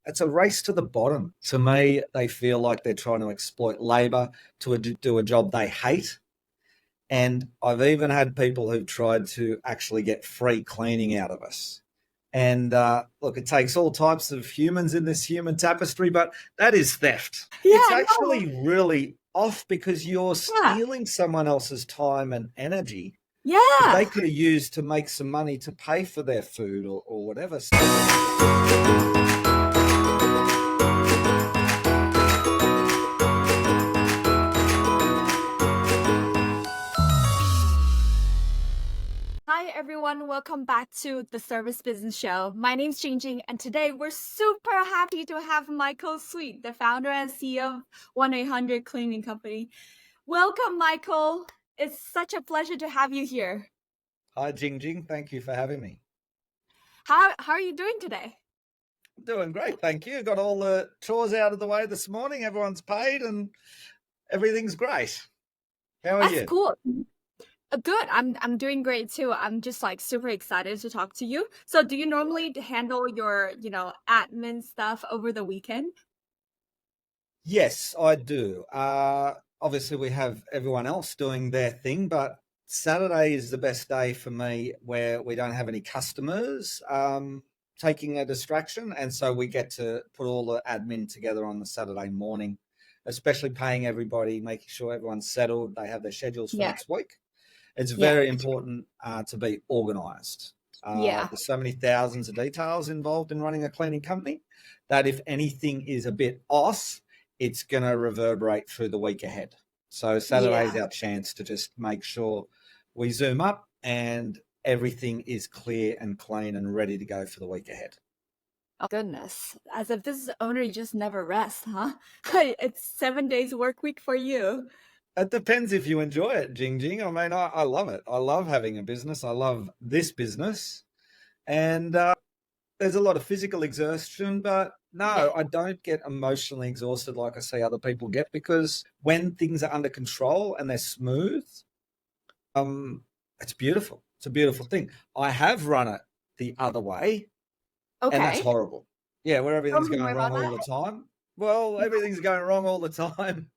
it's a race to the bottom. To me, they feel like they're trying to exploit labor to do a job they hate. And I've even had people who've tried to actually get free cleaning out of us. And look, it takes all types of humans in this human tapestry, but that is theft. It's Yeah, no, actually really off because you're yeah, stealing someone else's time and energy that yeah. they could have used to make some money to pay for their food or whatever. Hi, everyone. Welcome back to the Service Business Show. My name's Jingjing, and today we're super happy to have Michael Sweet, the founder and CEO of 1-800 Cleaning Company. Welcome, Michael. It's such a pleasure to have you here. Hi, Jing Jing. Thank you for having me. How are you doing today? I'm doing great. Thank you. Got all the chores out of the way this morning. Everyone's paid and everything's great. How are That's you? cool. Good. I'm doing great too. I'm just like super excited to talk to you. So, do you normally handle your, admin stuff over the weekend? Yes, I do. Obviously, we have everyone else doing their thing, but Saturday is the best day for me where we don't have any customers taking a distraction. And so we get to put all the admin together on the Saturday morning, especially paying everybody, making sure everyone's settled, they have their schedules for Yeah. next week. It's Yeah. very important to be organized. Yeah. There's so many thousands of details involved in running a cleaning company that if anything is a bit off, it's going to reverberate through the week ahead. So Saturday is Yeah. our chance to just make sure we zoom up and everything is clear and clean and ready to go for the week ahead. Oh goodness. As a business owner, you just never rest, huh? It's 7 days work week for you. It depends if you enjoy it, Jing Jing. I mean, I love it. I love having a business. I love this business. And there's a lot of physical exertion, but Yeah. no, I don't get emotionally exhausted like I see other people get because when things are under control and they're smooth, it's beautiful. It's a beautiful thing. I have run it the other way, and that's Okay. horrible. Yeah, where Tell everything's me more going about wrong all that. the time. Well, everything's going wrong all the time.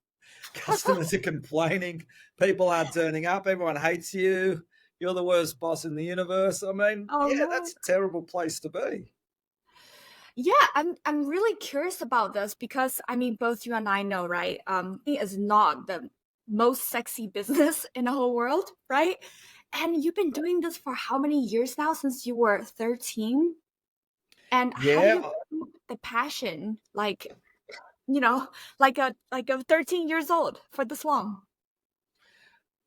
Customers are complaining. People aren't turning up. Everyone hates you. You're the worst boss in the universe. I mean, Oh yeah, no. that's a terrible place to be. Yeah, I'm really curious about this because I mean both you and I know, right? It is not the most sexy business in the whole world, right? And you've been doing this for how many years now since you were 13? And how do you Yeah, keep the passion you know, like a 13 years old for this long?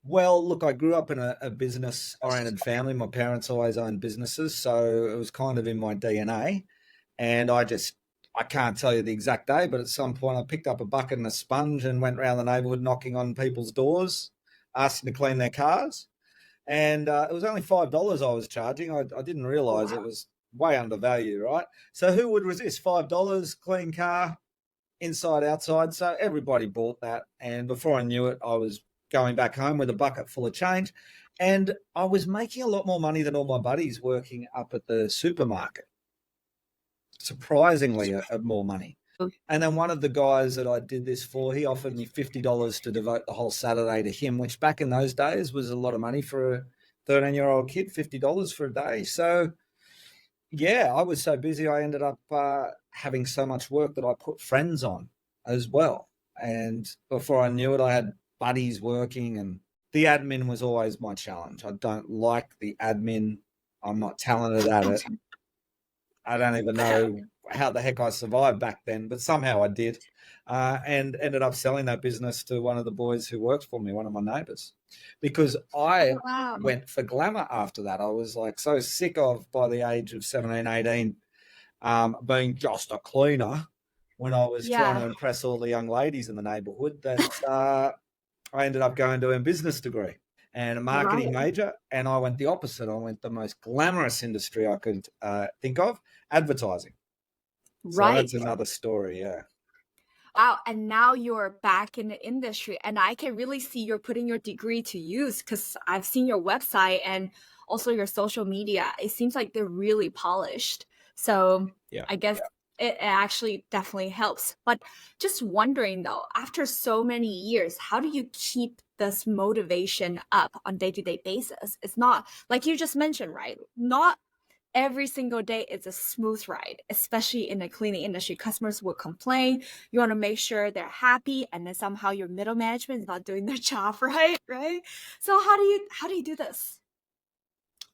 well, look, I grew up in a business-oriented family. My parents always owned businesses, so it was kind of in my DNA. And I can't tell you the exact day, but at some point I picked up a bucket and a sponge and went around the neighborhood knocking on people's doors, asking to clean their cars. And it was only $5 I was charging. I didn't Oh realize wow. it was way undervalued, right? So who would resist $5, clean car, inside, outside? So everybody bought that. And before I knew it, I was going back home with a bucket full of change. And I was making a lot more money than all my buddies working up at the supermarket, surprisingly, more money. And then one of the guys that I did this for, he offered me $50 to devote the whole Saturday to him, which back in those days was a lot of money for a 13-year-old kid, $50 for a day. So, yeah, I was so busy, I ended up having so much work that I put friends on as well. And before I knew it, I had buddies working, and the admin was always my challenge. I don't like the admin. I'm not talented at it. I don't even know how the heck I survived back then, but somehow I did, and ended up selling that business to one of the boys who works for me, one of my neighbors, because I Oh wow. went for glamour after that. I was like so sick of, by the age of 17, 18, being just a cleaner when I was trying Yeah. to impress all the young ladies in the neighborhood that I ended up going to a business degree and a marketing Right. major, and I went the opposite. I went the most glamorous industry I could think of, advertising. So Right. that's another story, yeah. Wow, and now you're back in the industry, and I can really see you're putting your degree to use because I've seen your website and also your social media. It seems like they're really polished. So Yeah. I guess it actually definitely helps. But just wondering though, after so many years, how do you keep this motivation up on day-to-day basis? It's not like you just mentioned, right? Not every single day is a smooth ride, especially in the cleaning industry. Customers will complain. You want to make sure they're happy, and then somehow your middle management is not doing their job right, right? So how do you do this?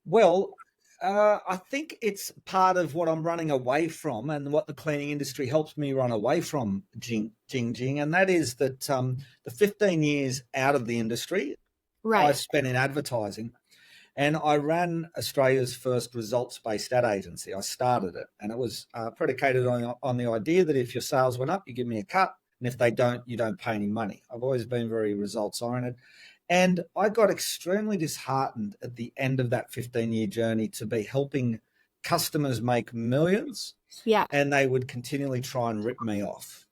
Well, I think it's part of what I'm running away from and what the cleaning industry helps me run away from, Jing, and that is that the 15 years out of the industry I Right. spent in advertising, and I ran Australia's first results-based ad agency. I started it, and it was predicated on the idea that if your sales went up, you give me a cut, and if they don't, you don't pay any money. I've always been very results-oriented. And I got extremely disheartened at the end of that 15-year journey to be helping customers make millions, Yeah. and they would continually try and rip me off.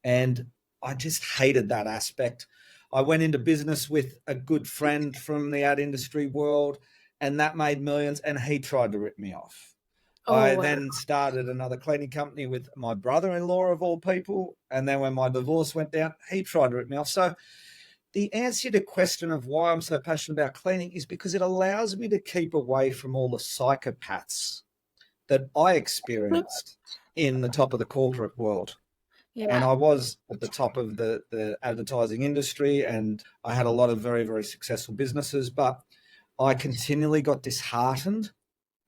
And I just hated that aspect. I went into business with a good friend from the ad industry world, and that made millions, and he tried to rip me off. I Oh, then started another cleaning company with my brother-in-law of all people, and then when my divorce went down, he tried to rip me off. So the answer to the question of why I'm so passionate about cleaning is because it allows me to keep away from all the psychopaths that I experienced in the top of the corporate world. And yeah. I was at the top of the advertising industry, and I had a lot of very, very successful businesses, but I continually got disheartened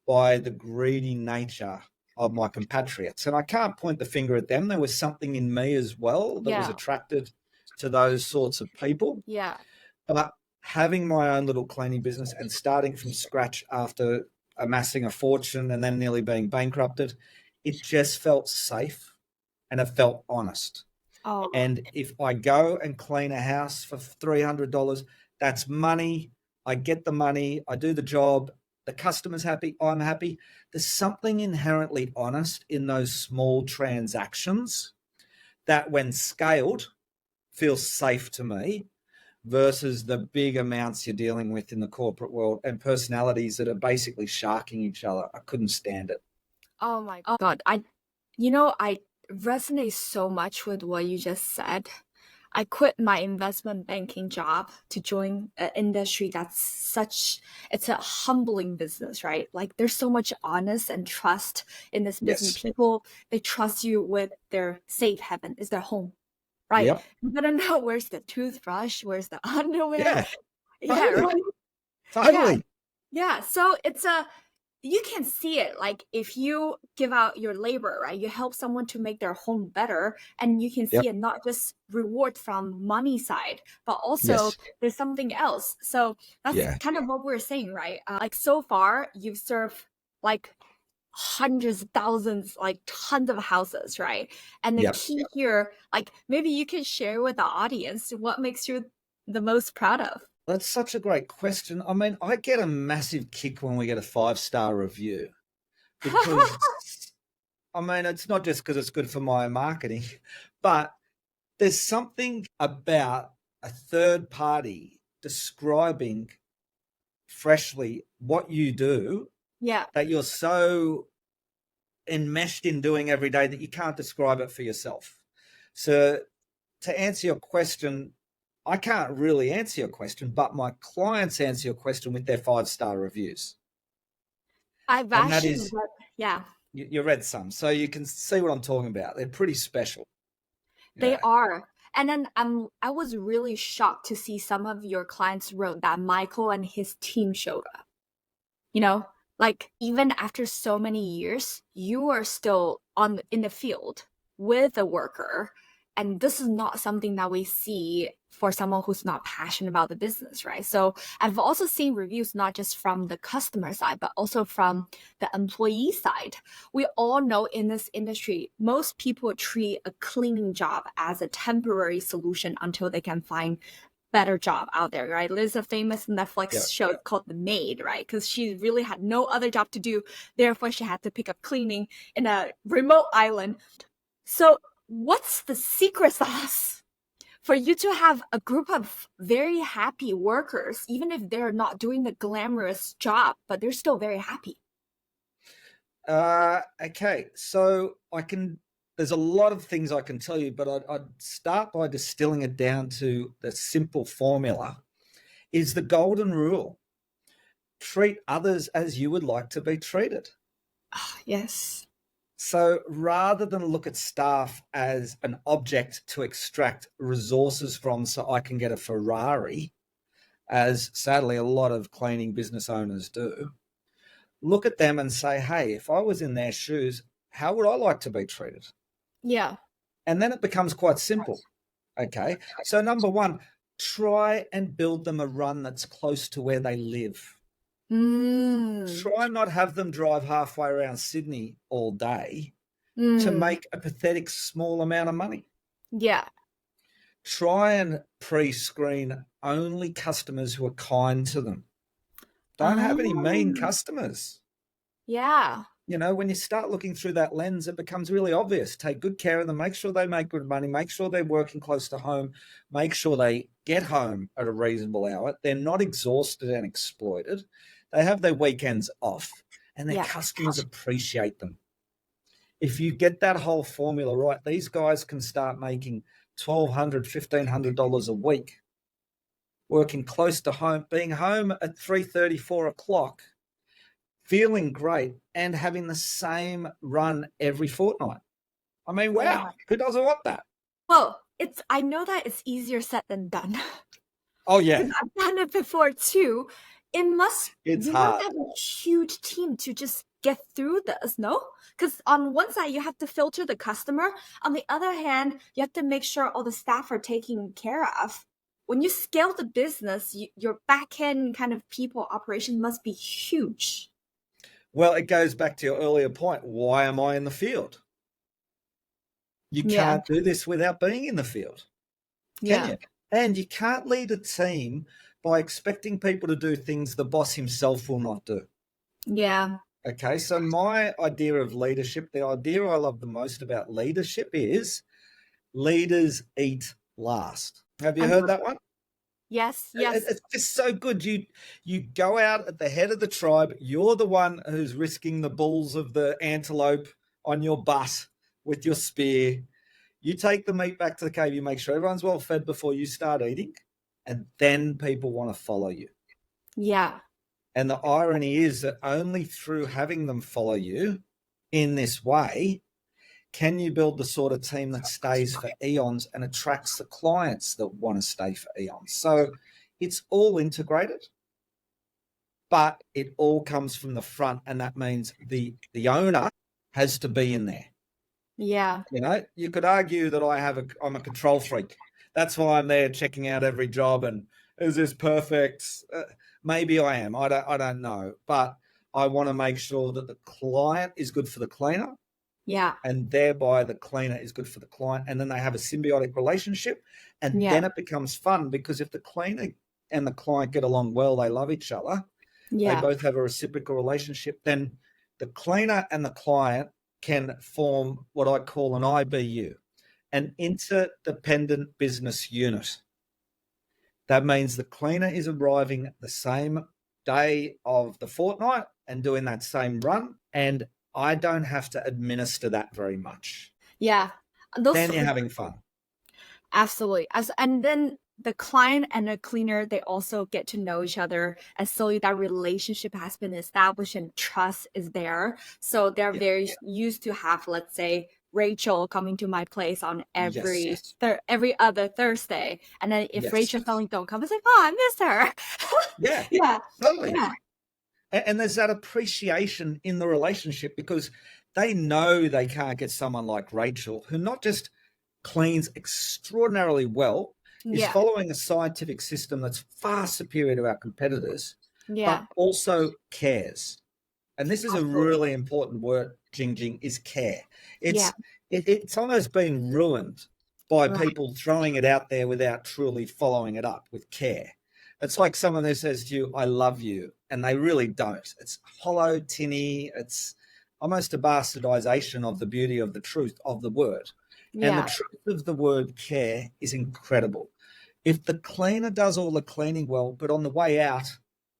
by the greedy nature of my compatriots. And I can't point the finger at them. There was something in me as well that was Yeah. attracted to those sorts of people. Yeah. But having my own little cleaning business and starting from scratch after amassing a fortune and then nearly being bankrupted, it just felt safe and it felt honest. Oh, And if I go and clean a house for $300, that's money. I get the money, I do the job, the customer's happy, I'm happy. There's something inherently honest in those small transactions that, when scaled, feels safe to me versus the big amounts you're dealing with in the corporate world and personalities that are basically sharking each other. I couldn't stand it. oh my God. I resonate so much with what you just said. I quit my investment banking job to join an industry that's it's a humbling business, right? Like there's so much honest and trust in this business. Yes. People, they trust you with their safe haven, is their home, right? Yep. You gotta know where's the toothbrush, where's the underwear. Yeah. Yeah, Totally. right. Yeah, Totally. yeah. So you can see it like if you give out your labor, right? You help someone to make their home better, and you can see Yep. it not just reward from money side, but also Yes. there's something else. So that's Yeah. kind of what we're saying, right? Like so far, you've served like hundreds of thousands, like tons of houses, right? And the Yep. key here, like maybe you can share with the audience what makes you the most proud of. That's such a great question. I mean, I get a massive kick when we get a 5-star review because, I mean, it's not just because it's good for my marketing, but there's something about a third party describing freshly what you do Yeah. that you're so enmeshed in doing every day that you can't describe it for yourself. So, to answer your question, I can't really answer your question, but my clients answer your question with their 5-star reviews. I've And that actually is, yeah. you read some, so you can see what I'm talking about. They're pretty special. They Yeah. are. And then I was really shocked to see some of your clients wrote that Michael and his team showed up. You know, like even after so many years, you are still on in the field with a worker. And this is not something that we see for someone who's not passionate about the business, right? So I've also seen reviews not just from the customer side, but also from the employee side. We all know in this industry, most people treat a cleaning job as a temporary solution until they can find better job out there, right? There's a famous Yeah. Netflix show called The Maid, right? Because she really had no other job to do. Therefore, she had to pick up cleaning in a remote island. So, what's the secret sauce for you to have a group of very happy workers, even if they're not doing the glamorous job, but they're still very happy? Okay, so I can there's a lot of things I can tell you, but I'd start by distilling it down to the simple formula is the golden rule. Treat others as you would like to be treated. Yes. So rather than look at staff as an object to extract resources from so I can get a Ferrari, as sadly a lot of cleaning business owners do, look at them and say, hey, if I was in their shoes, how would I like to be treated? Yeah. And then it becomes quite simple. Okay. So number one, try and build them a run that's close to where they live. Try and not have them drive halfway around Sydney all day to make a pathetic small amount of money. Yeah. Try and pre-screen only customers who are kind to them. Don't have any mean customers. Yeah. You know, when you start looking through that lens, it becomes really obvious. Take good care of them, make sure they make good money, make sure they're working close to home, make sure they get home at a reasonable hour. They're not exhausted and exploited. They have their weekends off, and their customers appreciate them. If you get that whole formula right, these guys can start making $1,200, $1,500 a week, working close to home, being home at 3:30, 4 o'clock, feeling great, and having the same run every fortnight. I mean, wow, who doesn't want that? Well, I know that it's easier said than done. Oh, yeah. I've done it before too. You must hard. have a huge team to just get through this, no? Because on one side, you have to filter the customer. On the other hand, you have to make sure all the staff are taken care of. When you scale the business, your back-end kind of people operation must be huge. Well, it goes back to your earlier point. Why am I in the field? You can't do this without being in the field, can you? And you can't lead a team by expecting people to do things the boss himself will not do. Yeah. Okay, so my idea of leadership, the idea I love the most about leadership is leaders eat last. Have you heard that one? Yes, yes. It's just so good. You go out at the head of the tribe. You're the one who's risking the bulls of the antelope on your butt with your spear. You take the meat back to the cave. You make sure everyone's well fed before you start eating, and then people want to follow you. Yeah. And the irony is that only through having them follow you in this way can you build the sort of team that stays for eons and attracts the clients that want to stay for eons. So it's all integrated, but it all comes from the front, and that means the owner has to be in there. Yeah. You know, you could argue that I'm a control freak. That's why I'm there checking out every job and is this perfect? Maybe I am. I don't know, but I want to make sure that the client is good for the cleaner. Yeah. And thereby the cleaner is good for the client. And then they have a symbiotic relationship. And then it becomes fun, because if the cleaner and the client get along well, they love each other, they both have a reciprocal relationship, then the cleaner and the client can form what I call an IBU, an interdependent business unit. That means the cleaner is arriving the same day of the fortnight and doing that same run, and I don't have to administer that very much. Yeah. Then you're having fun. Absolutely. And then the client and the cleaner, they also get to know each other, and slowly that relationship has been established and trust is there. So they're very used to have, let's say, Rachel coming to my place on every other Thursday. And then if Rachel suddenly don't come, it's like, oh, I miss her. Yeah, totally. Yeah. And there's that appreciation in the relationship, because they know they can't get someone like Rachel, who not just cleans extraordinarily well, is following a scientific system that's far superior to our competitors, but also cares. And this is a really important word, Jing, is care. It's almost been ruined by people throwing it out there without truly following it up with care. It's like someone who says to you, I love you, and they really don't. It's hollow, tinny. It's almost a bastardization of the beauty of the truth of the word. And the truth of the word care is incredible. If the cleaner does all the cleaning well, but on the way out,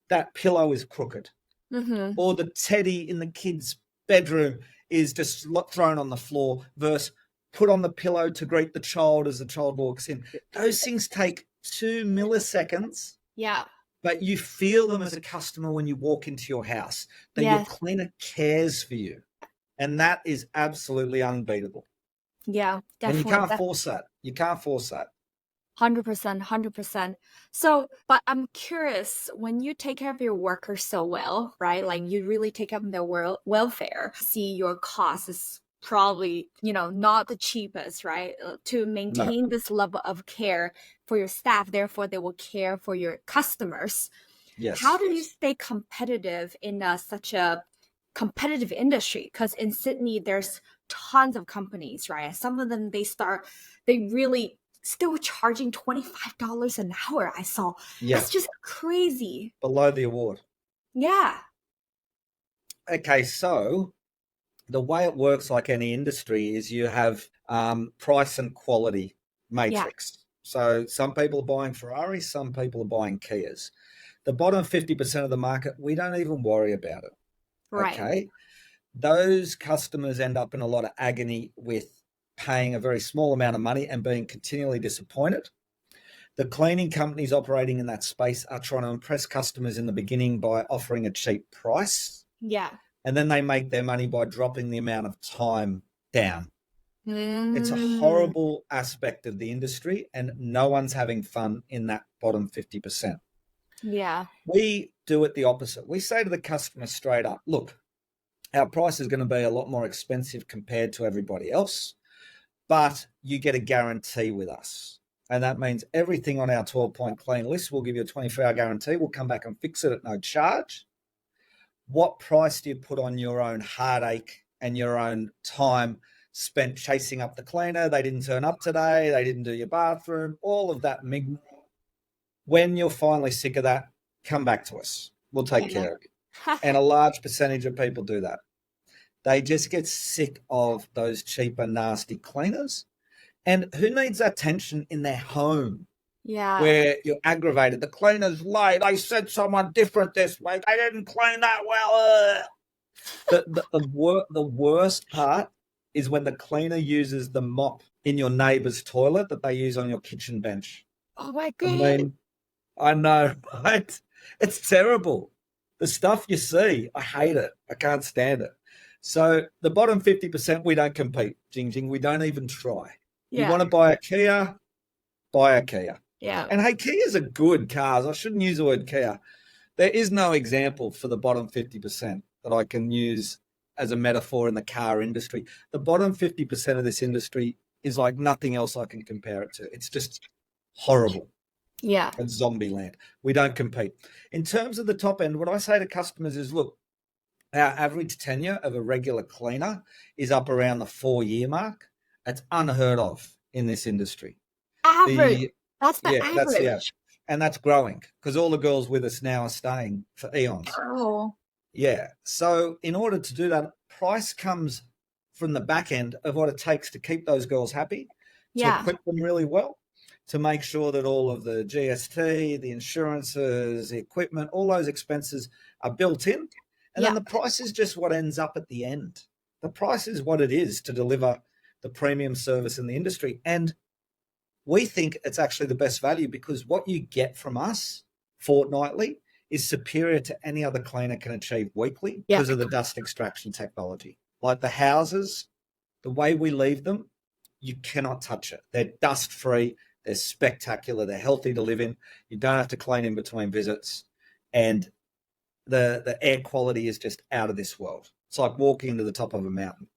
that pillow is crooked, or the teddy in the kid's bedroom is just thrown on the floor, versus put on the pillow to greet the child as the child walks in. Those things take 2 milliseconds, Yeah. but you feel them as a customer when you walk into your house, that your Yes. cleaner cares for you. And that is absolutely unbeatable. Yeah, And you definitely. can't force that. You can't force that. 100%, 100%. So, but I'm curious, when you take care of your workers so well, right? Like you really take care of their welfare, see your cost is probably, not the cheapest, right? To No. maintain this level of care for your staff, therefore they will care for your customers. How Yes. do you stay competitive in such a competitive industry? Because in Sydney, there's tons of companies, right? Some of them, they really still charging $25 an hour. I saw. Yeah. That's just crazy. Below the award. Yeah. Okay, so the way it works, like any industry, is you have price and quality Yeah. matrix. So some people are buying Ferraris, some people are buying Kias. The bottom 50% of the market, we don't even worry about it. Right. Okay. Those customers end up in a lot of agony with paying a very small amount of money and being continually disappointed. The cleaning companies operating in that space are trying to impress customers in the beginning by offering a cheap price, Yeah. and then they make their money by dropping the amount of time down. It's a Mm, horrible aspect of the industry, and no one's having fun in that bottom 50%. yeah. We do it the opposite. We say to the customer straight up, look, our price is going to be a lot more expensive compared to everybody else, but you get a guarantee with us. And that means everything on our 12-point clean list, we'll give you a 24-hour guarantee. We'll come back and fix it at no charge. What price do you put on your own heartache and your own time spent chasing up the cleaner? They didn't turn up today. They didn't do your bathroom, all of that. When you're finally sick of that, come back to us. We'll take Yeah. care of you. And a large percentage of people do that. They just get sick of those cheaper, nasty cleaners. And who needs that tension in their home Yeah. where you're aggravated? The cleaner's late. I said someone different this week. I didn't clean that well. The worst part is when the cleaner uses the mop in your neighbor's toilet that they use on your kitchen bench. Oh my I God. mean, I know, right? It's terrible. The stuff you see, I hate it. I can't stand it. So the bottom 50%, we don't compete, Jing Jing. We don't even try. You Yeah. want to buy a Kia, buy a Kia. Yeah. And hey, Kias are good cars. I shouldn't use the word Kia. There is no example for the bottom 50% that I can use as a metaphor in the car industry. The bottom 50% of this industry is like nothing else I can compare it to. It's just horrible. Yeah. It's zombie land. We don't compete. In terms of the top end, what I say to customers is, look, our average tenure of a regular cleaner is up around the 4-year mark. That's unheard of in this industry. Average. The That's the Yeah, that's the average. average. And that's growing because all the girls with us now are staying for eons. Oh. Yeah. So in order to do that, price comes from the back end of what it takes to keep those girls happy, to Yeah. equip them really well, to make sure that all of the GST, the insurances, the equipment, all those expenses are built in. And then Yeah. the price is just what ends up at the end. The price is what it is to deliver the premium service in the industry. And we think it's actually the best value because what you get from us fortnightly is superior to any other cleaner can achieve weekly Yeah. because of the dust extraction technology. Like the houses, the way we leave them, you cannot touch it. They're dust free, they're spectacular, they're healthy to live in. You don't have to clean in between visits. And the air quality is just out of this world. It's like walking to the top of a mountain.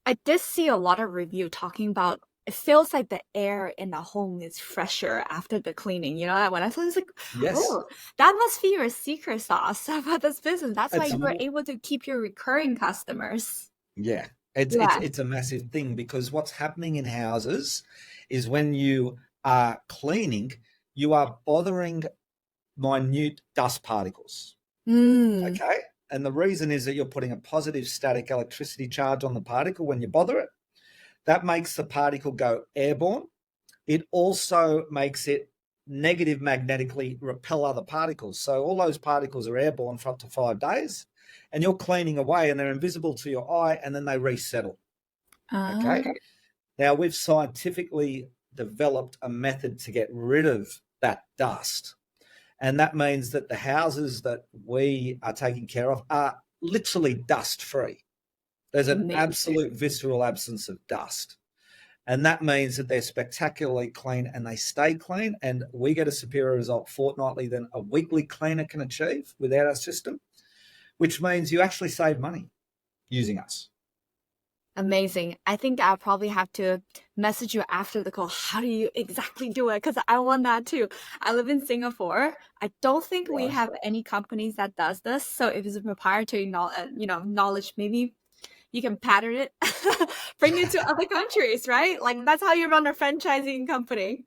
I did see a lot of review talking about it feels like the air in the home is fresher after the cleaning. You know, when I saw it, it's like, Yes, oh, that must be your secret sauce about this business. That's why it's you were able to keep your recurring customers. Yeah, it's it's Yeah. it's a massive thing because what's happening in houses is when you are cleaning, you are bothering minute dust particles. Mm. Okay, and the reason is that you're putting a positive static electricity charge on the particle when you bother it. That makes the particle go airborne. It also makes it negative magnetically repel other particles. So all those particles are airborne for up to 5 days, and you're cleaning away, and they're invisible to your eye, and then they resettle. Oh. Okay. Now, we've scientifically developed a method to get rid of that dust. And that means that the houses that we are taking care of are literally dust free. There's an Amazing. absolute visceral absence of dust. And that means that they're spectacularly clean and they stay clean. And we get a superior result fortnightly than a weekly cleaner can achieve without our system, which means you actually save money using us. Amazing. I think I'll probably have to message you after the call. How do you exactly do it? Because I want that too. I live in Singapore. I don't think we Right. have any companies that does this. So if it's a proprietary knowledge, maybe you can pattern it, bring it to other countries, right? Like that's how you run a franchising company.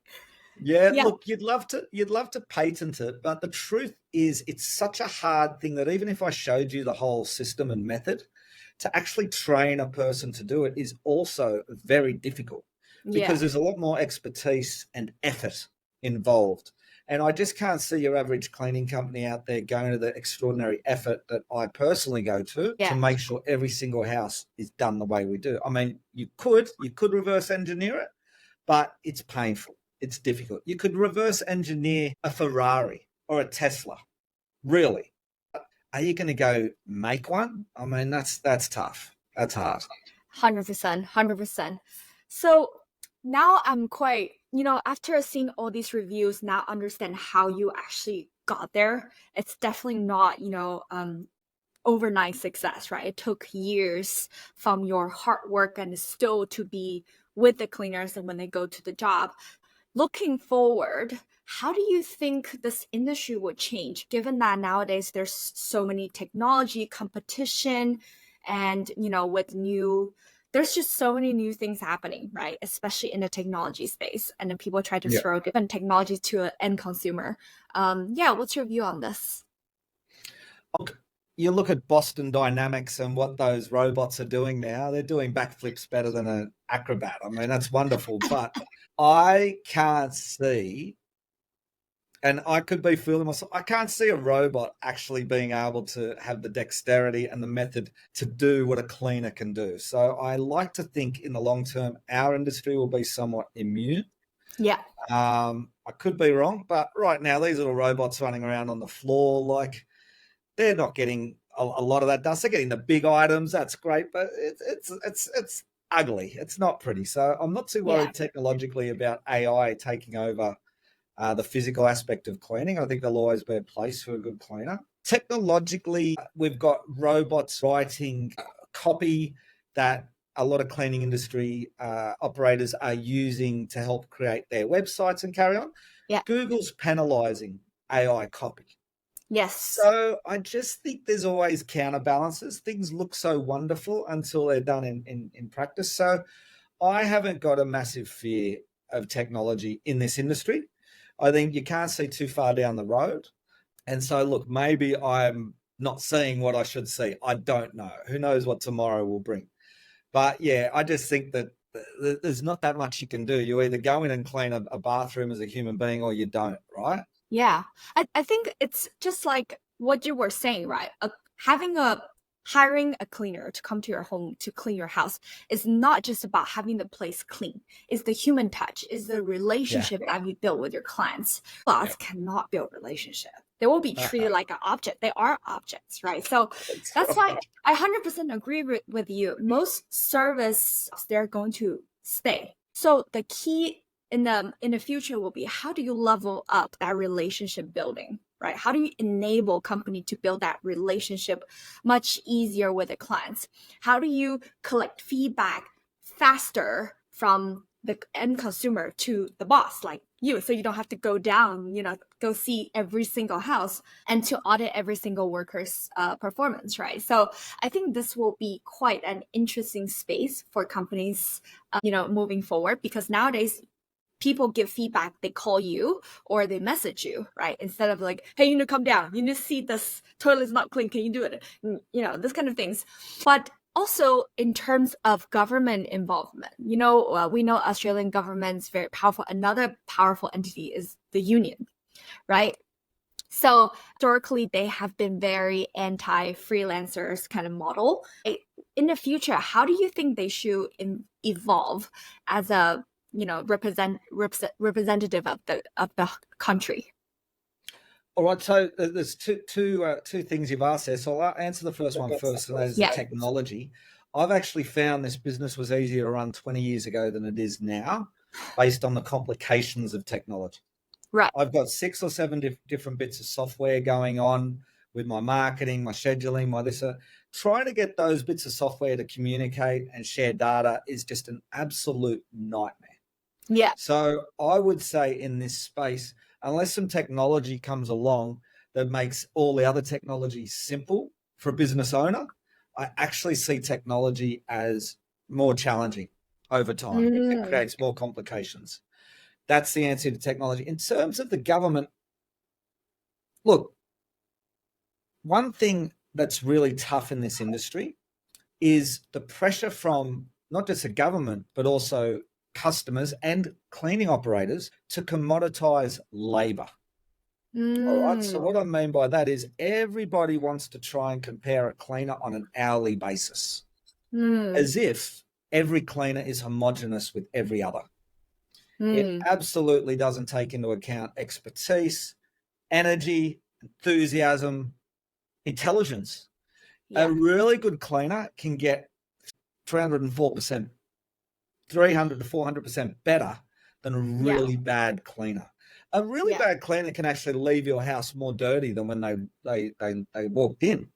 Yeah, Yeah. look, you'd love to patent it, but the truth is it's such a hard thing that even if I showed you the whole system and method, to actually train a person to do it is also very difficult because Yeah. there's a lot more expertise and effort involved. And I just can't see your average cleaning company out there going to the extraordinary effort that I personally go to Yeah. make sure every single house is done the way we do. I mean, you could reverse engineer it, but it's painful. It's difficult. You could reverse engineer a Ferrari or a Tesla, really. Are you going to go make one? I mean, that's tough. That's hard. 100%, 100%. So now I'm quite, after seeing all these reviews, now understand how you actually got there. It's definitely not, overnight success, right? It took years from your hard work and still to be with the cleaners and when they go to the job. Looking forward, how do you think this industry would change given that nowadays there's so many technology competition and there's just so many new things happening, right? Especially in the technology space. And then people try to Yeah. throw different technologies to an end consumer. Yeah, what's your view on this? You look at Boston Dynamics and what those robots are doing now. They're doing backflips better than an acrobat. I mean, that's wonderful. But I can't see, and I could be fooling myself, I can't see a robot actually being able to have the dexterity and the method to do what a cleaner can do. So I like to think in the long term, our industry will be somewhat immune. Yeah. I could be wrong, but right now, these little robots running around on the floor, like, they're not getting a lot of that dust. They're getting the big items. That's great, but it's ugly. It's not pretty. So I'm not too Yeah. worried technologically about AI taking over the physical aspect of cleaning. I think there'll always be a place for a good cleaner. Technologically, we've got robots writing copy that a lot of cleaning industry operators are using to help create their websites and carry on. Yeah. Google's penalizing AI copy. Yes. So I just think there's always counterbalances. Things look so wonderful until they're done in practice. So I haven't got a massive fear of technology in this industry. I think you can't see too far down the road. And so, look, maybe I'm not seeing what I should see. I don't know. Who knows what tomorrow will bring? But yeah, I just think that there's not that much you can do. You either go in and clean a bathroom as a human being or you don't, right? Yeah. I think it's just like what you were saying, right? Hiring a cleaner to come to your home to clean your house is not just about having the place clean. It's the human touch, it's the Yeah. relationship that you build with your clients. Yeah. Bots cannot build relationship. They will be treated like an object. They are objects, right? So That's that's why right. I 100% agree with you. Most service they're going to stay. So the key in the future will be how do you level up that relationship building, right? How do you enable company to build that relationship much easier with the clients? How do you collect feedback faster from the end consumer to the boss like you, so you don't have to go down, go see every single house and to audit every single worker's performance, right? So I think this will be quite an interesting space for companies, moving forward, because nowadays people give feedback, they call you or they message you, right? Instead of like, hey, you need to come down, you need to see this toilet is not clean, can you do it? This kind of things. But also in terms of government involvement, we know Australian government's very powerful. Another powerful entity is the union, right? So historically, they have been very anti-freelancers kind of model. In the future, how do you think they should evolve as a representative of the country? All right, so there's two things you've asked there. So I'll answer the first one first, and that is the Yeah. technology. I've actually found this business was easier to run 20 years ago than it is now, based on the complications of technology. Right. I've got 6 or 7 different bits of software going on with my marketing, my scheduling, my this. Trying to get those bits of software to communicate and share data is just an absolute nightmare. Yeah. So I would say in this space, unless some technology comes along that makes all the other technology simple for a business owner, I actually see technology as more challenging over time. It creates more complications. That's the answer to technology. In terms of the government, look, one thing that's really tough in this industry is the pressure from not just the government, but also customers and cleaning operators to commoditize labor. All right. So what I mean by that is everybody wants to try and compare a cleaner on an hourly basis, as if every cleaner is homogenous with every other. It absolutely doesn't take into account expertise, energy, enthusiasm, intelligence. Yeah. A really good cleaner can get 304%, 300 to 400% better than a really bad cleaner. A really bad cleaner can actually leave your house more dirty than when they walked in.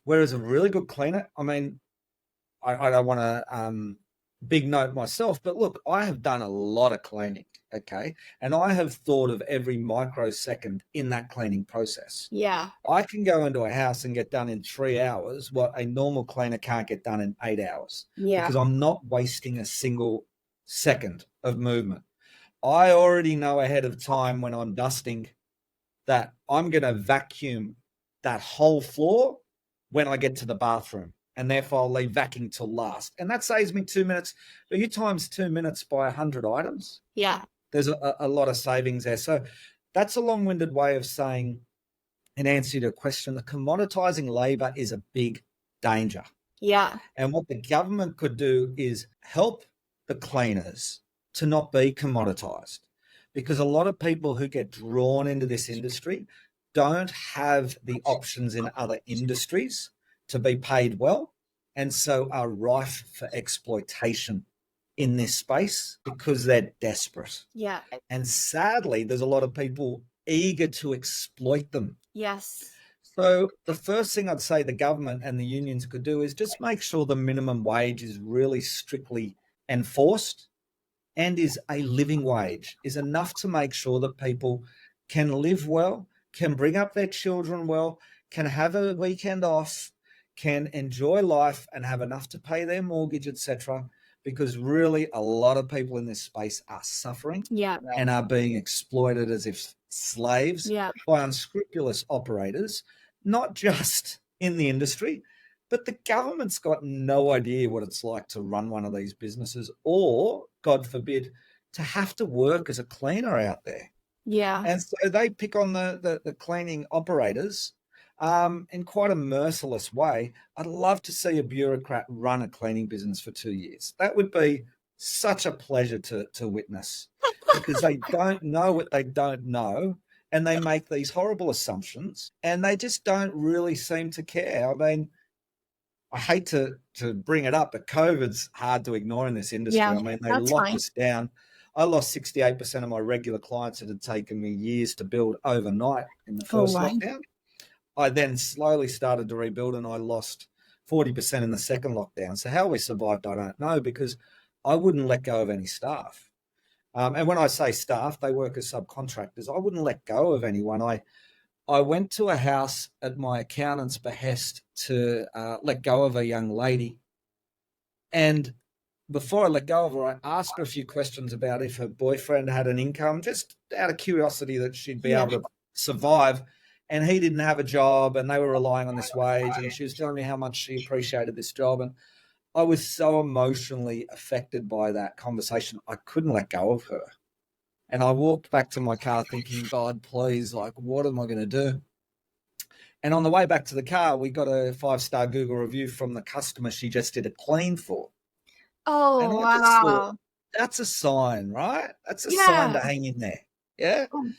Whereas a really good cleaner, I mean, I don't want to big note myself, but look, I have done a lot of cleaning, okay? And I have thought of every microsecond in that cleaning process. Yeah. I can go into a house and get done in 3 hours what a normal cleaner can't get done in 8 hours. Yeah. Because I'm not wasting a single second of movement. I already know ahead of time when I'm dusting that I'm going to vacuum that whole floor when I get to the bathroom. And therefore I'll leave vacuuming till last. And that saves me 2 minutes. But you times 2 minutes by 100 items. Yeah. There's a lot of savings there. So that's a long-winded way of saying, in answer to your question, the commoditizing labor is a big danger. Yeah. And what the government could do is help the cleaners to not be commoditized, because a lot of people who get drawn into this industry don't have the options in other industries to be paid well, and so are rife for exploitation in this space because they're desperate. Yeah. And sadly, there's a lot of people eager to exploit them. Yes. So the first thing I'd say the government and the unions could do is just make sure the minimum wage is really strictly enforced and is a living wage, is enough to make sure that people can live well, can bring up their children well, can have a weekend off, can enjoy life and have enough to pay their mortgage, etc. Because really a lot of people in this space are suffering and are being exploited as if slaves by unscrupulous operators, not just in the industry, but the government's got no idea what it's like to run one of these businesses or, God forbid, to have to work as a cleaner out there. Yeah. And so they pick on the cleaning operators in quite a merciless way. I'd love to see a bureaucrat run a cleaning business for 2 years. That would be such a pleasure to witness, because they don't know what they don't know, and they make these horrible assumptions, and they just don't really seem to care. I mean, I hate to bring it up, but COVID's hard to ignore in this industry. I mean, they locked us down. I lost 68% of my regular clients that had taken me years to build overnight in the first lockdown. I then slowly started to rebuild, and I lost 40% in the second lockdown. So how we survived, I don't know, because I wouldn't let go of any staff. And when I say staff, they work as subcontractors. I wouldn't let go of anyone. I went to a house at my accountant's behest to let go of a young lady. And before I let go of her, I asked her a few questions about if her boyfriend had an income, just out of curiosity that she'd be able to survive. And he didn't have a job, and they were relying on this wage. And she was telling me how much she appreciated this job. And I was so emotionally affected by that conversation, I couldn't let go of her. And I walked back to my car thinking, God, please, like, what am I going to do? And on the way back to the car, we got a 5-star Google review from the customer she just did a clean for. And Oh, I just thought, wow. that's a sign, right? That's a sign Yeah. to hang in there. Yeah. Oh,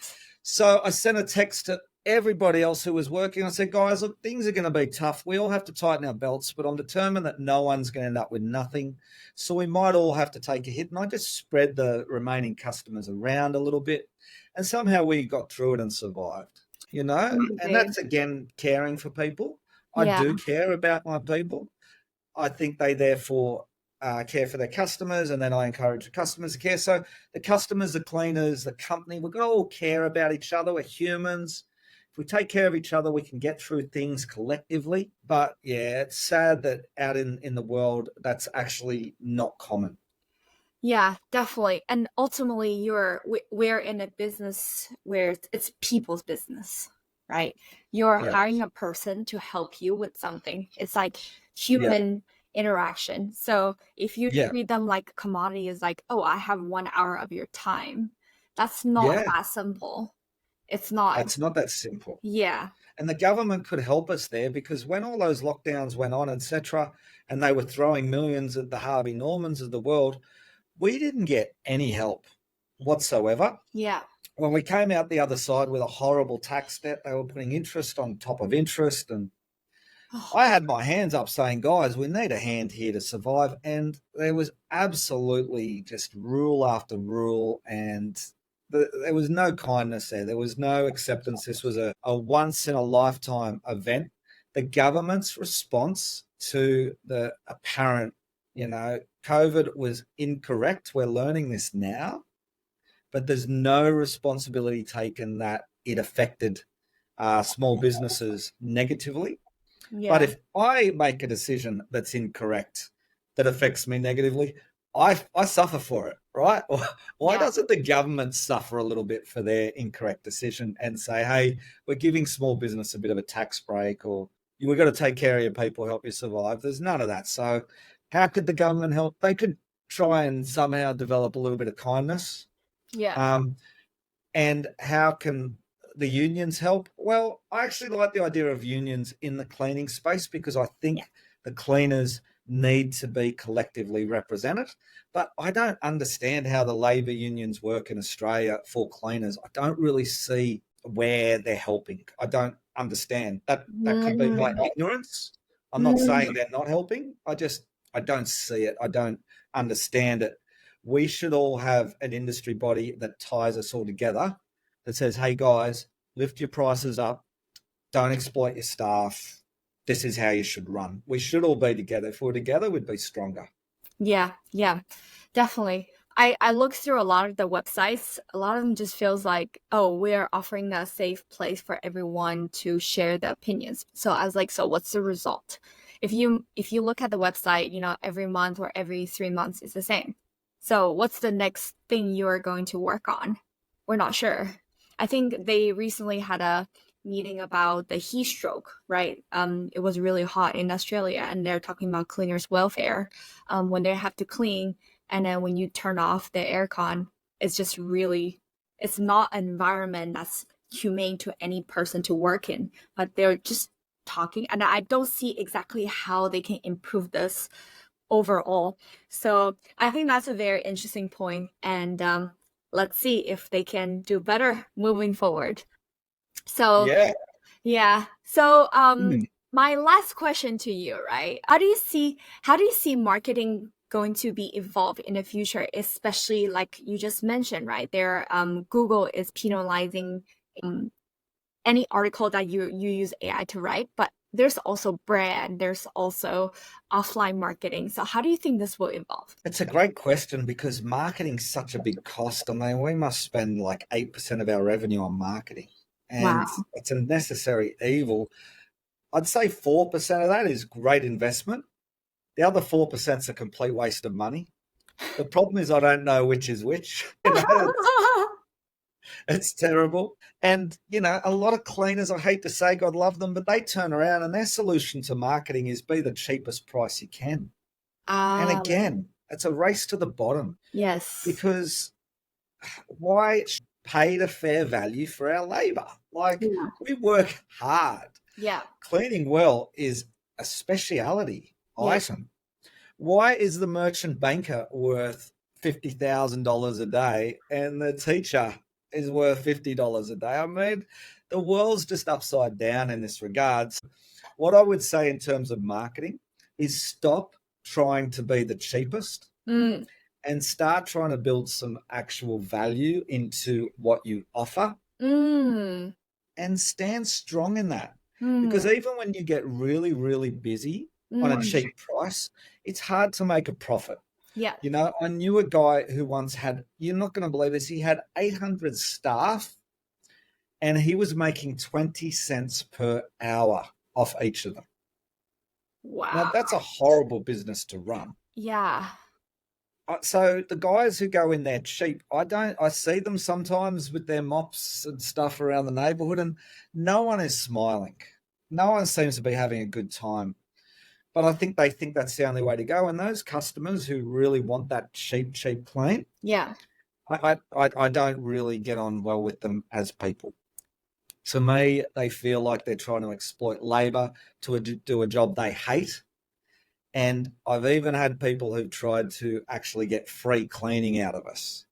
So I sent a text to everybody else who was working. I said, guys, look, things are going to be tough. We all have to tighten our belts, but I'm determined that no one's going to end up with nothing. So we might all have to take a hit. And I just spread the remaining customers around a little bit. And somehow we got through it and survived, you know? And amazing. that's, again, caring for people. I Yeah. do care about my people. I think they therefore care for their customers, and then I encourage the customers to care. So the customers, the cleaners, the company, we've got to all care about each other. We're humans. If we take care of each other, we can get through things collectively. But yeah, it's sad that out in the world, that's actually not common. Yeah, definitely. And ultimately, we're in a business where it's people's business, right? You're Yeah. hiring a person to help you with something. It's like Yeah. human interaction. So if you Yeah. treat them like a commodity, is like, oh, I have 1 hour of your time. That's not Yeah. that simple. It's not. It's not that simple. Yeah. And the government could help us there, because when all those lockdowns went on, etc., and they were throwing millions at the Harvey Normans of the world, we didn't get any help whatsoever. Yeah. When we came out the other side with a horrible tax debt, they were putting interest on top of interest. And Oh, I had my hands up saying, guys, we need a hand here to survive. And there was absolutely just rule after rule. And there was no kindness there. There was no acceptance. This was a once in a lifetime event. The government's response to the apparent, COVID was incorrect. We're learning this now, but there's no responsibility taken that it affected small businesses negatively. But yeah. if I make a decision that's incorrect, that affects me negatively, I suffer for it, right? Why Yeah. doesn't the government suffer a little bit for their incorrect decision and say, hey, we're giving small business a bit of a tax break, or we've got to take care of your people, help you survive? There's none of that. So how could the government help? They could try and somehow develop a little bit of kindness. Yeah. Um, and how can the unions help? Well, I actually like the idea of unions in the cleaning space, because I think the cleaners need to be collectively represented. But I don't understand how the labour unions work in Australia for cleaners. I don't really see where they're helping. I don't understand. That could be my Mm, ignorance. I'm not saying mm, they're not helping. I don't see it. I don't understand it. We should all have an industry body that ties us all together, that says, hey guys, lift your prices up, don't exploit your staff. This is how you should run. We should all be together. If we're together, we'd be stronger. yeah. Yeah. Definitely. I looked through a lot of the websites. A lot of them just feels like, oh, we're offering a safe place for everyone to share their opinions. So I was like, so what's the result? If you look at the website, every month or every 3 months it's the same. So what's the next thing you're going to work on? We're not sure. I think they recently had a meeting about the heat stroke, right? It was really hot in Australia, and they're talking about cleaners' welfare. When they have to clean, and then when you turn off the aircon, it's just really, it's not an environment that's humane to any person to work in. But they're just talking, and I don't see exactly how they can improve this overall. So I think that's a very interesting point, and let's see if they can do better moving forward. So Yeah. yeah. So Mm. my last question to you, right? How do you see marketing going to be evolved in the future, especially like you just mentioned, right? There Google is penalizing um, any article that you use AI to write, but there's also brand, there's also offline marketing. So how do you think this will evolve? It's a great question, because marketing's such a big cost. I mean, we must spend like 8% of our revenue on marketing, and Wow. it's a necessary evil. I'd say 4% of that is great investment. The other 4% is a complete waste of money. The problem is I don't know which is which. It's terrible. And, a lot of cleaners, I hate to say, God love them, but they turn around and their solution to marketing is be the cheapest price you can. And Um, again, it's a race to the bottom, yes. because why paid a fair value for our labor? Like, Yeah. we work hard. Yeah. Cleaning well is a speciality Yeah. item. Why is the merchant banker worth $50,000 a day and the teacher is worth $50 a day? I mean, the world's just upside down in this regard. So what I would say in terms of marketing is stop trying to be the cheapest Mm. and start trying to build some actual value into what you offer Mm. and stand strong in that. Mm. Because even when you get really, really busy on a Mm. cheap price, it's hard to make a profit. Yeah. You know, I knew a guy who once had, you're not going to believe this, he had 800 staff and he was making 20 cents per hour off each of them. Now, Wow. that's a horrible business to run. Yeah. So the guys who go in there cheap, I see them sometimes with their mops and stuff around the neighborhood and no one is smiling. No one seems to be having a good time. But I think they think that's the only way to go. And those customers who really want that cheap clean, Yeah. I don't really get on well with them as people. To me, they feel like they're trying to exploit labor to do a job they hate. And I've even had people who've tried to actually get free cleaning out of us.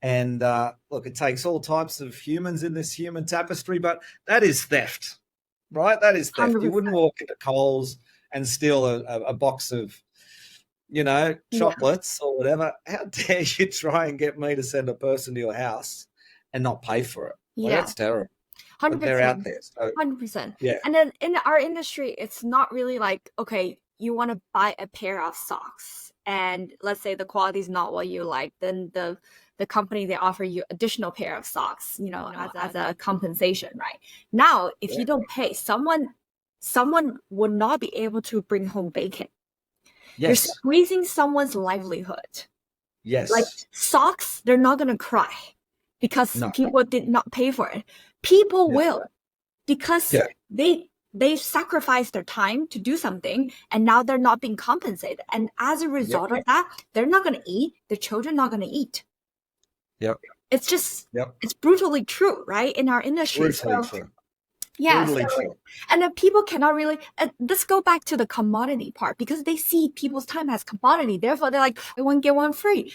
And look, it takes all types of humans in this human tapestry, but that is theft, right? That is theft. You 100%. wouldn't walk into Coles and steal a box of, Yeah. chocolates or whatever. How dare you try and get me to send a person to your house and not pay for it? Like, Yeah. that's terrible. But they're out 100%. there. So, 100%. yeah. And then in our industry, it's not really like, okay, you want to buy a pair of socks and let's say the quality is not what you like, then the company, they offer you additional pair of socks, as a compensation, right? Now, if you don't pay, someone would not be able to bring home bacon. You're Yes. squeezing someone's livelihood. Yes. Like socks, they're not going to cry because No. people did not pay for it. People Yeah. will, because Yeah. they sacrificed their time to do something and now they're not being compensated. And as a result of that, they're not going to eat. Their children not going to eat. Yep. It's just, Yep. it's brutally true, right? In our industry. Brutally true. Yeah. Brutally true. And then people cannot really, let's go back to the commodity part because they see people's time as commodity. Therefore, they're like, I want to get one free.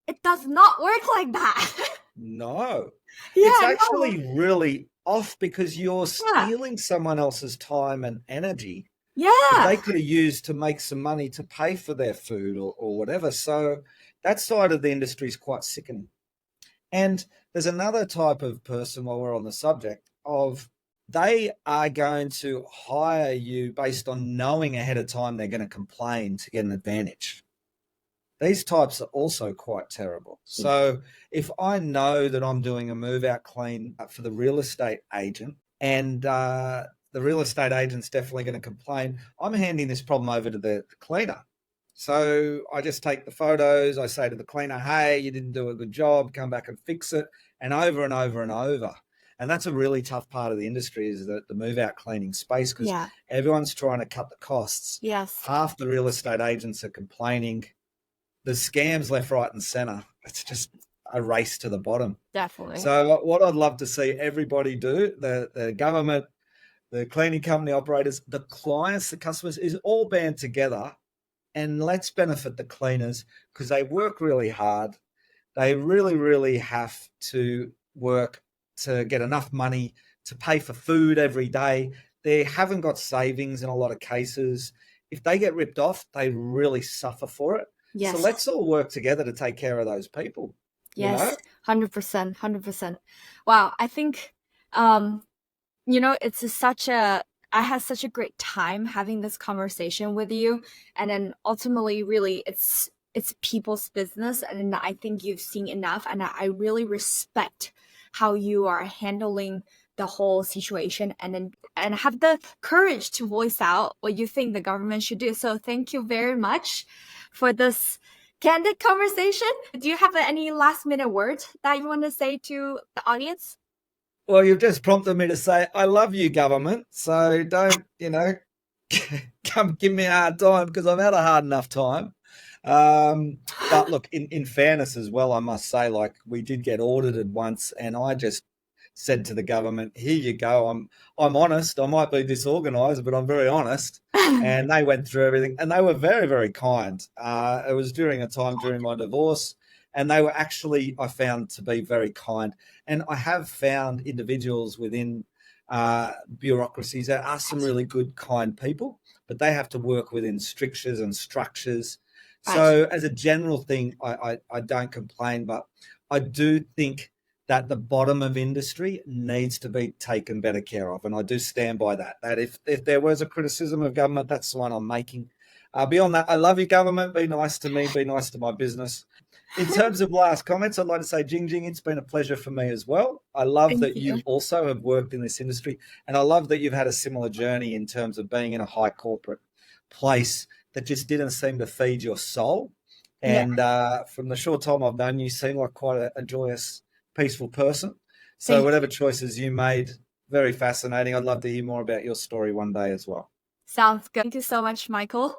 It does not work like that. No. Yeah, It's no. actually really off because you're stealing someone else's time and energy that Yeah. they could have used to make some money to pay for their food or whatever. So that side of the industry is quite sickening. And there's another type of person, while we're on the subject, of they are going to hire you based on knowing ahead of time they're going to complain to get an advantage. These types are also quite terrible. So if I know that I'm doing a move out clean for the real estate agent and the real estate agent's definitely going to complain, I'm handing this problem over to the cleaner. So I just take the photos. I say to the cleaner, hey, you didn't do a good job. Come back and fix it. And over and over and over. And that's a really tough part of the industry is the move out cleaning space because everyone's trying to cut the costs. Yes. Half the real estate agents are complaining. There's scams left, right, and center. It's just a race to the bottom. Definitely. So what I'd love to see everybody do, the government, the cleaning company operators, the clients, the customers, is all band together and let's benefit the cleaners because they work really hard. They really, really have to work to get enough money to pay for food every day. They haven't got savings in a lot of cases. If they get ripped off, they really suffer for it. Yes. So let's all work together to take care of those people. Yes, 100%, 100%. Wow, I think, it's I had such a great time having this conversation with you. And then ultimately, really, it's people's business. And I think you've seen enough. And I really respect how you are handling the whole situation and have the courage to voice out what you think the government should do. So thank you very much for this candid conversation. Do you have any last minute words that you want to say to the audience? Well, you've just prompted me to say, I love you, government. So don't, come give me a hard time because I've had a hard enough time. But look, in fairness as well, I must say, like we did get audited once, and I just said to the government, "Here you go. I'm honest. I might be disorganised, but I'm very honest." And they went through everything, and they were very, very kind. It was during a time during my divorce, and they were actually, I found, to be very kind. And I have found individuals within bureaucracies that are some really good, kind people, but they have to work within strictures and structures. Right. So, as a general thing, I don't complain, but I do think that the bottom of industry needs to be taken better care of. And I do stand by that. That if there was a criticism of government, that's the one I'm making. Beyond that, I love you, government. Be nice to me. Be nice to my business. In terms of last comments, I'd like to say, Jing Jing, it's been a pleasure for me as well. I love Thank that you. you also have worked in this industry. And I love that you've had a similar journey in terms of being in a high corporate place that just didn't seem to feed your soul. Yeah. And from the short time I've known you, seem like quite a joyous, peaceful person. So Thank whatever you. choices you made, very fascinating. I'd love to hear more about your story one day as well. Sounds good. Thank you so much, Michael.